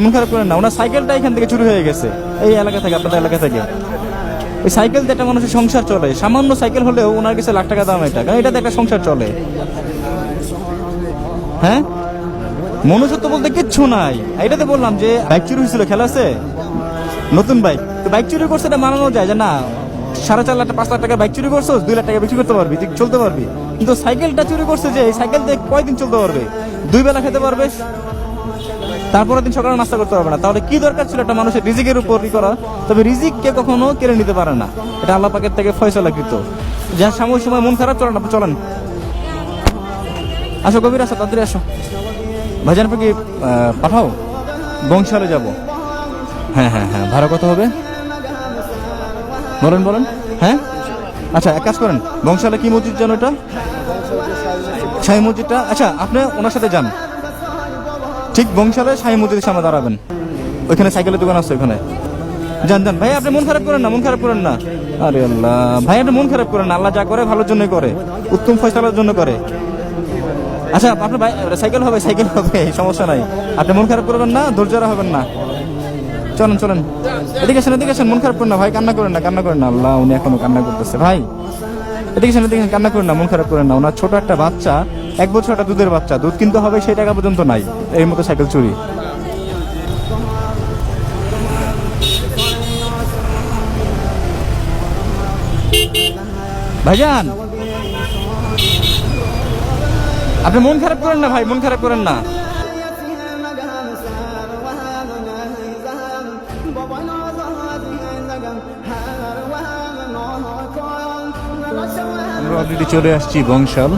মন খারাপ করেন না, ওনার সাইকেলটা এখান থেকে চুরি হয়ে গেছে, এই এলাকা থেকে, আপনাদের এলাকা থেকে। ওই সাইকেল দিয়ে একটা মানুষের সংসার চলে, সামান্য সাইকেল হলেও ওনার কাছে লাখ টাকা দাম এটা, কারণ এটাতে একটা সংসার চলে। হ্যাঁ, মনুষ্যত্ব বলতে কিচ্ছু নাই। এটাতে বললাম যে বাইক চুরি হয়েছিল, খেলা আছে নতুন বাইক, তো বাইক চুরি করছে এটা মানানো যায় যে না 4.5 লাখ 5 লাখ টাকা বাইক চুরি করছো, 2 লাখ টাকা বিক্রি করতে পারবি, তুই চলতে পারবি। কিন্তু সাইকেলটা চুরি করছে যে, এই সাইকেল দিয়ে কয়দিন চলতে পারবে? 2 বেলা খেতে পারবে, তারপরের দিন সকালে নাস্তা করতে পারবে না। তাহলে কি দরকার ছিল একটা মানুষের রিজিকের উপর করা? তবে রিজিক কে কখনো কেড়ে নিতে পারে না, এটা আল্লাহ পাকের থেকে ফয়সালাকৃত। যার সাময়িক সময় মন খারাপ, চলেন আপনি চলেন, আসো কবির, আসো তাড়াতাড়ি আসো। ভাইজান আপনি কি পাঠাও, বংশালে যাব। হ্যাঁ হ্যাঁ হ্যাঁ, ভাড়া কত হবে বলেন বলেন। হ্যাঁ আচ্ছা, এক কাজ করেন, বংশালে কি মসজিদ যেন এটা, শাহী মসজিদটা। আচ্ছা আপনি ওনার সাথে যান, ঠিক বংশালে শাহী মসজিদের সামনে দাঁড়াবেন, ওইখানে সাইকেলের দোকান আছে, ওখানে যান যান। ভাই আপনি মন খারাপ করেন না, মন খারাপ করেন না। আরে আল্লাহ ভাই, আপনি মন খারাপ করেন না, আল্লাহ যা করে ভালোর জন্যই করে, উত্তম ফয়সালার জন্য করে। আচ্ছা আপনার ভাই সাইকেল হবে, সাইকেল হবে, সমস্যা নাই, আপনি মন খারাপ করবেন না, ধৈর্য হবেন না। চলেন চলেন, এদিকে আসেন, এদিকে আসেন, মন খারাপ করেন না ভাই, কান্না করেন না, কান্না করেন না। আল্লাহ, উনি এখনো কান্না করতেছে। ভাই এদিকে আসেন, এদিকে কান্না করেন না, মন খারাপ করেন না। ওনার ছোট একটা বাচ্চা, 1 বছর একটা দুধের বাচ্চা, দুধ কিনতে হবে সেই টাকা পর্যন্ত নাই, এর মতো সাইকেল চুরি। ভাইজান আপনি মন খারাপ করেন না ভাই, মন খারাপ করেন না। আমরা অলরেডি চলে আসছি বংশাল।